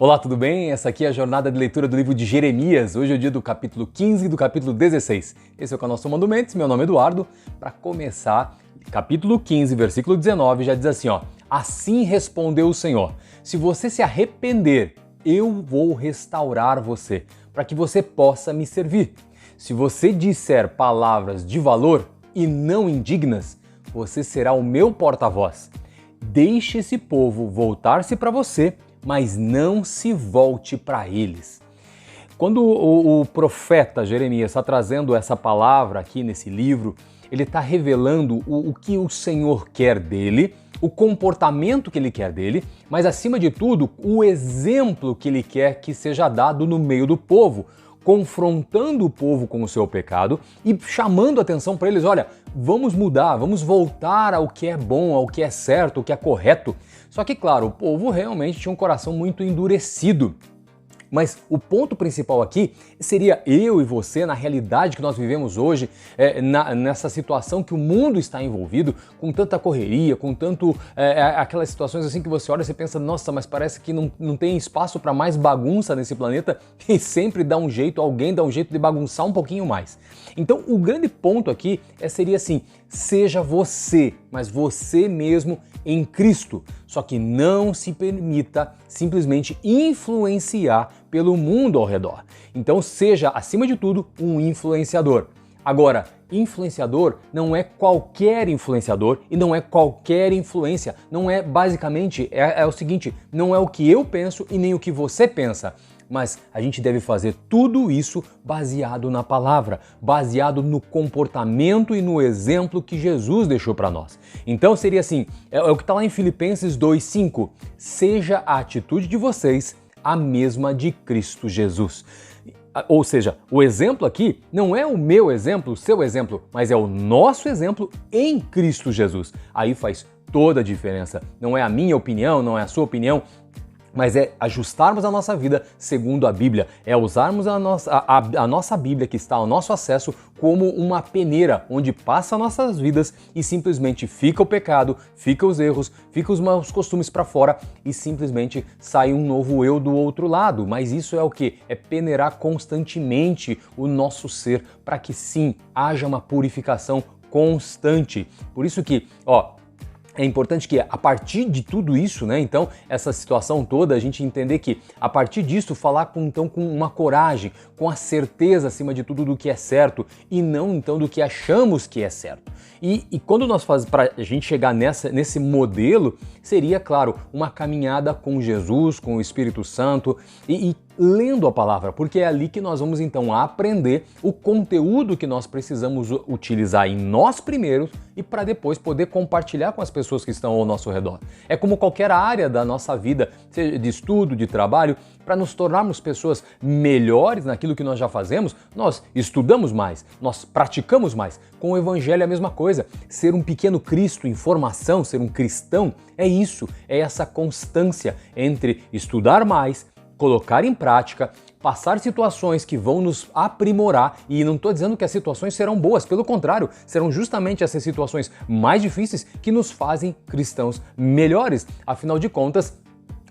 Olá, tudo bem? Essa aqui é a jornada de leitura do livro de Jeremias. Hoje é o dia do capítulo 15 e do capítulo 16. Esse é o canal Somando Mentes, meu nome é Eduardo. Para começar, capítulo 15, versículo 19, já diz assim, ó: Assim respondeu o Senhor: se você se arrepender, eu vou restaurar você, para que você possa me servir. Se você disser palavras de valor e não indignas, você será o meu porta-voz. Deixe esse povo voltar-se para você, mas não se volte para eles. Quando o profeta Jeremias está trazendo essa palavra aqui nesse livro, ele está revelando o que o Senhor quer dele, o comportamento que ele quer dele, mas acima de tudo, o exemplo que ele quer que seja dado no meio do povo, confrontando o povo com o seu pecado e chamando a atenção para eles: olha, vamos mudar, vamos voltar ao que é bom, ao que é certo, ao que é correto. Só que, claro, o povo realmente tinha um coração muito endurecido. Mas o ponto principal aqui seria eu e você, na realidade que nós vivemos hoje, nessa situação que o mundo está envolvido, com tanta correria, com tanto aquelas situações assim que você olha e você pensa, nossa, mas parece que não tem espaço para mais bagunça nesse planeta, e sempre dá um jeito, alguém dá um jeito de bagunçar um pouquinho mais. Então o grande ponto aqui seria assim: seja você, mas você mesmo em Cristo, só que não se permita simplesmente influenciar pelo mundo ao redor. Então seja, acima de tudo, um influenciador. Agora, influenciador não é qualquer influenciador e não é qualquer influência. Não é, basicamente, é o seguinte: não é o que eu penso e nem o que você pensa. Mas a gente deve fazer tudo isso baseado na palavra, baseado no comportamento e no exemplo que Jesus deixou para nós. Então seria assim, é o que está lá em Filipenses 2:5, seja a atitude de vocês a mesma de Cristo Jesus. Ou seja, o exemplo aqui não é o meu exemplo, o seu exemplo, mas é o nosso exemplo em Cristo Jesus. Aí faz toda a diferença. Não é a minha opinião, não é a sua opinião, mas é ajustarmos a nossa vida segundo a Bíblia, é usarmos a nossa Bíblia que está ao nosso acesso como uma peneira onde passa nossas vidas e simplesmente fica o pecado, fica os erros, fica os maus costumes para fora e simplesmente sai um novo eu do outro lado. Mas isso é o que? É peneirar constantemente o nosso ser para que sim, haja uma purificação constante. Por isso que, é importante que a partir de tudo isso, né, então, essa situação toda, a gente entender que a partir disso falar com uma coragem, com a certeza acima de tudo do que é certo e não então do que achamos que é certo. E quando nós fazemos, para a gente chegar nesse modelo, seria, claro, uma caminhada com Jesus, com o Espírito Santo e lendo a palavra, porque é ali que nós vamos então aprender o conteúdo que nós precisamos utilizar em nós primeiros e para depois poder compartilhar com as pessoas que estão ao nosso redor. É como qualquer área da nossa vida, seja de estudo, de trabalho, para nos tornarmos pessoas melhores naquilo que nós já fazemos, nós estudamos mais, nós praticamos mais. Com o Evangelho é a mesma coisa. Ser um pequeno Cristo em formação, ser um cristão, é isso, é essa constância entre estudar mais, colocar em prática, passar situações que vão nos aprimorar, e não estou dizendo que as situações serão boas, pelo contrário, serão justamente essas situações mais difíceis que nos fazem cristãos melhores. Afinal de contas,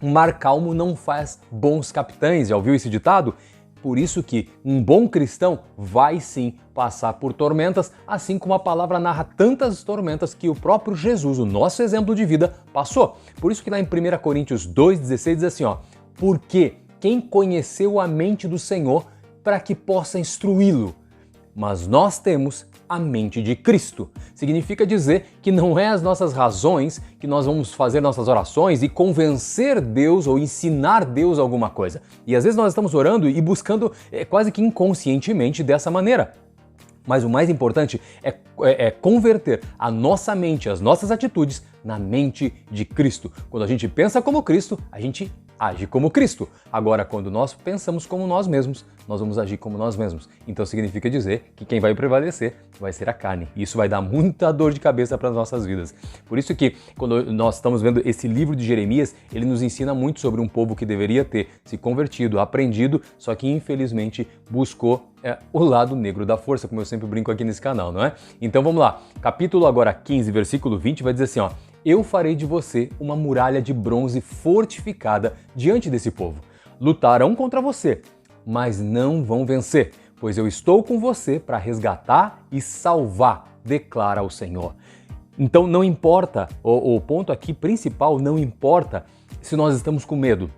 mar calmo não faz bons capitães, já ouviu esse ditado? Por isso que um bom cristão vai sim passar por tormentas, assim como a palavra narra tantas tormentas que o próprio Jesus, o nosso exemplo de vida, passou. Por isso que lá em 1 Coríntios 2,16 diz assim, porque quem conheceu a mente do Senhor para que possa instruí-lo? Mas nós temos a mente de Cristo. Significa dizer que não é as nossas razões que nós vamos fazer nossas orações e convencer Deus ou ensinar Deus alguma coisa. E às vezes nós estamos orando e buscando quase que inconscientemente dessa maneira. Mas o mais importante é converter a nossa mente, as nossas atitudes na mente de Cristo. Quando a gente pensa como Cristo, a gente age como Cristo. Agora, quando nós pensamos como nós mesmos, nós vamos agir como nós mesmos. Então significa dizer que quem vai prevalecer vai ser a carne. E isso vai dar muita dor de cabeça para as nossas vidas. Por isso que quando nós estamos vendo esse livro de Jeremias, ele nos ensina muito sobre um povo que deveria ter se convertido, aprendido, só que infelizmente buscou o lado negro da força, como eu sempre brinco aqui nesse canal, não é? Então vamos lá. Capítulo agora 15, versículo 20 vai dizer assim, eu farei de você uma muralha de bronze fortificada diante desse povo. lutarão contra você, mas não vão vencer, pois eu estou com você para resgatar e salvar, declara o Senhor. Então não importa, o ponto aqui principal, não importa se nós estamos com medo.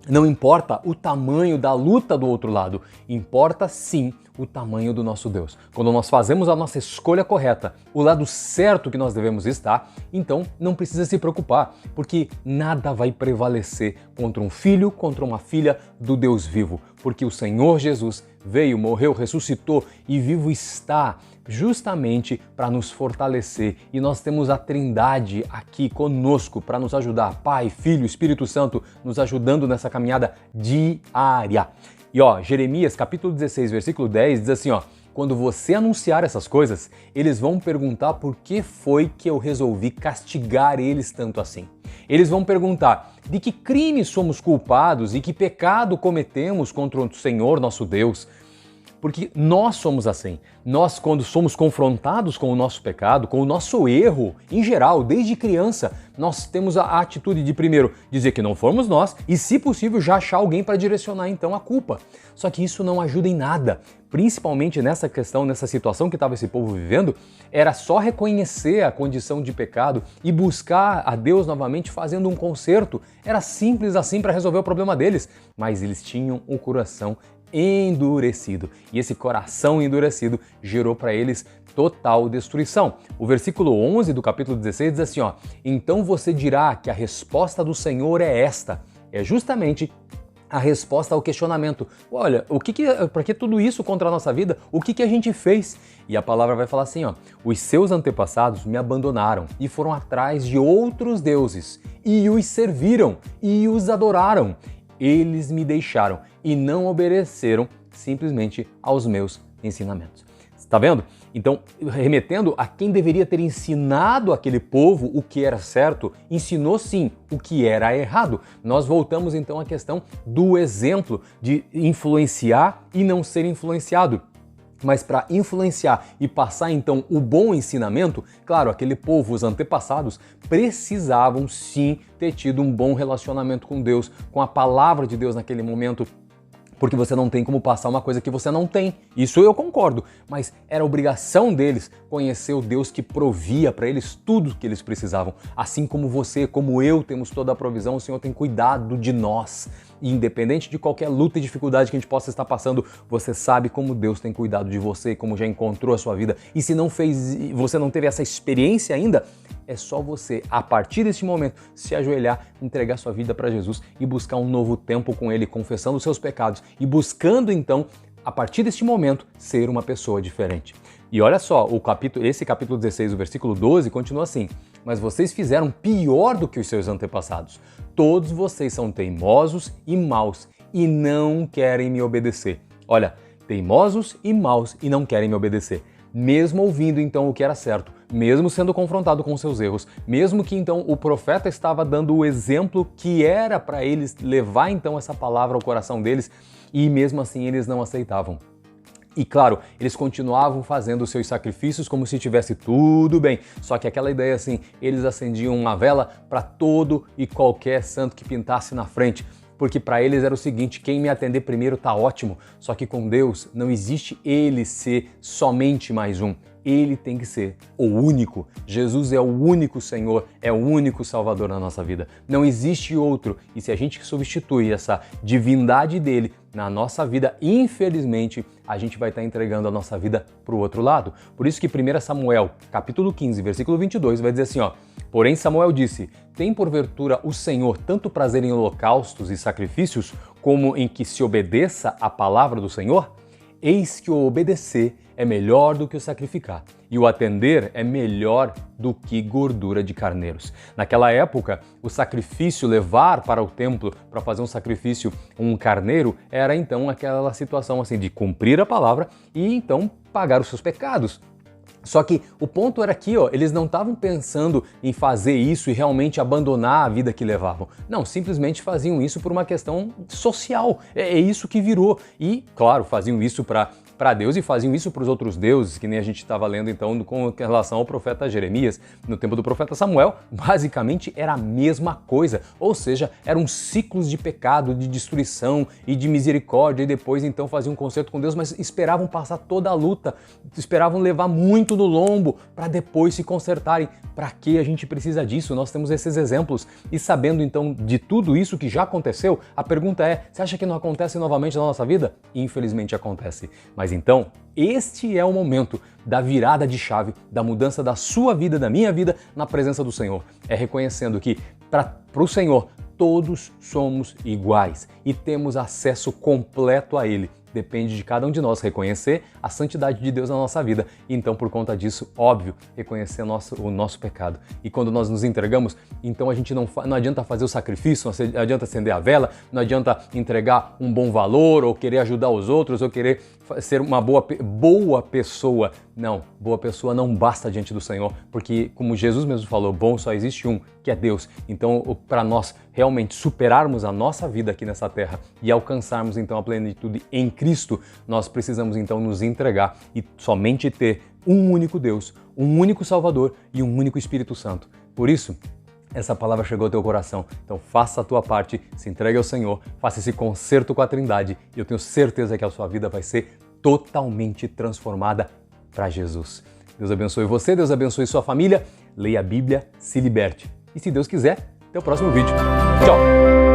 Não importa o tamanho da luta do outro lado, importa sim o tamanho do nosso Deus. Quando nós fazemos a nossa escolha correta, o lado certo que nós devemos estar, então não precisa se preocupar, porque nada vai prevalecer contra um filho, contra uma filha do Deus vivo, porque o Senhor Jesus veio, morreu, ressuscitou e vivo está justamente para nos fortalecer. E nós temos a Trindade aqui conosco para nos ajudar, Pai, Filho, Espírito Santo, nos ajudando nessa caminhada diária. E Jeremias capítulo 16, versículo 10 diz assim, quando você anunciar essas coisas, eles vão perguntar por que foi que eu resolvi castigar eles tanto assim. Eles vão perguntar de que crime somos culpados e que pecado cometemos contra o Senhor nosso Deus. Porque nós somos assim. Nós, quando somos confrontados com o nosso pecado, com o nosso erro, em geral, desde criança, nós temos a atitude de, primeiro, dizer que não fomos nós e, se possível, já achar alguém para direcionar, então, a culpa. Só que isso não ajuda em nada. Principalmente nessa questão, nessa situação que estava esse povo vivendo, era só reconhecer a condição de pecado e buscar a Deus novamente fazendo um conserto. Era simples assim para resolver o problema deles. Mas eles tinham um coração endurecido. E esse coração endurecido gerou para eles total destruição. O versículo 11 do capítulo 16 diz assim, então você dirá que a resposta do Senhor é esta. É justamente a resposta ao questionamento. Olha, para que tudo isso contra a nossa vida? O que a gente fez? E a palavra vai falar assim, os seus antepassados me abandonaram e foram atrás de outros deuses e os serviram e os adoraram. Eles me deixaram e não obedeceram simplesmente aos meus ensinamentos. Está vendo? Então, remetendo a quem deveria ter ensinado aquele povo o que era certo, ensinou sim o que era errado. Nós voltamos então à questão do exemplo de influenciar e não ser influenciado. Mas para influenciar e passar então o bom ensinamento, claro, aquele povo, os antepassados, precisavam sim ter tido um bom relacionamento com Deus, com a palavra de Deus naquele momento, porque você não tem como passar uma coisa que você não tem. Isso eu concordo, mas era obrigação deles conhecer o Deus que provia para eles tudo o que eles precisavam. Assim como você, como eu, temos toda a provisão, o Senhor tem cuidado de nós. E independente de qualquer luta e dificuldade que a gente possa estar passando, você sabe como Deus tem cuidado de você, como já encontrou a sua vida. E se você não teve essa experiência ainda, é só você, a partir desse momento, se ajoelhar, entregar sua vida para Jesus e buscar um novo tempo com Ele, confessando os seus pecados e buscando então, a partir deste momento, ser uma pessoa diferente. E olha só, esse capítulo 16, o versículo 12, continua assim: mas vocês fizeram pior do que os seus antepassados. Todos vocês são teimosos e maus e não querem me obedecer. Olha, teimosos e maus e não querem me obedecer. Mesmo ouvindo então o que era certo, mesmo sendo confrontado com seus erros, mesmo que então o profeta estava dando o exemplo que era para eles levar então essa palavra ao coração deles, e mesmo assim eles não aceitavam. E claro, eles continuavam fazendo os seus sacrifícios como se tivesse tudo bem. Só que aquela ideia assim, eles acendiam uma vela para todo e qualquer santo que pintasse na frente. Porque para eles era o seguinte: quem me atender primeiro tá ótimo. Só que com Deus não existe ele ser somente mais um. Ele tem que ser o único. Jesus é o único Senhor, é o único Salvador na nossa vida. Não existe outro. E se a gente substitui essa divindade dele na nossa vida, infelizmente, a gente vai estar entregando a nossa vida para o outro lado. Por isso que 1 Samuel, capítulo 15, versículo 22, vai dizer assim, porém Samuel disse: tem porventura o Senhor tanto prazer em holocaustos e sacrifícios, como em que se obedeça a palavra do Senhor? Eis que o obedecer é melhor do que o sacrificar, e o atender é melhor do que gordura de carneiros. Naquela época, o sacrifício, levar para o templo para fazer um sacrifício, um carneiro, era então aquela situação assim de cumprir a palavra e então pagar os seus pecados. Só que o ponto era que eles não estavam pensando em fazer isso e realmente abandonar a vida que levavam. Não, simplesmente faziam isso por uma questão social. É isso que virou. E, claro, faziam isso para para Deus e faziam isso para os outros deuses, que nem a gente estava lendo então com relação ao profeta Jeremias. No tempo do profeta Samuel, basicamente era a mesma coisa, ou seja, eram ciclos de pecado, de destruição e de misericórdia, e depois então faziam um concerto com Deus, mas esperavam passar toda a luta, esperavam levar muito no lombo para depois se consertarem. Para que a gente precisa disso? Nós temos esses exemplos, e sabendo então de tudo isso que já aconteceu, a pergunta é, você acha que não acontece novamente na nossa vida? Infelizmente acontece. Mas então, este é o momento da virada de chave, da mudança da sua vida, da minha vida, na presença do Senhor. É reconhecendo que para o Senhor todos somos iguais e temos acesso completo a Ele. Depende de cada um de nós reconhecer a santidade de Deus na nossa vida. E então, por conta disso, óbvio, reconhecer o nosso pecado. E quando nós nos entregamos, então a gente não adianta fazer o sacrifício, não adianta acender a vela, não adianta entregar um bom valor, ou querer ajudar os outros, ou querer ser uma boa pessoa. Não, boa pessoa não basta diante do Senhor, porque, como Jesus mesmo falou, bom só existe um, que é Deus. Então, para nós realmente superarmos a nossa vida aqui nessa terra e alcançarmos então a plenitude em Cristo, nós precisamos então nos entregar e somente ter um único Deus, um único Salvador e um único Espírito Santo. Por isso, essa palavra chegou ao teu coração, então faça a tua parte, se entregue ao Senhor, faça esse concerto com a Trindade e eu tenho certeza que a sua vida vai ser totalmente transformada para Jesus. Deus abençoe você, Deus abençoe sua família, leia a Bíblia, se liberte. E se Deus quiser, até o próximo vídeo. Tchau!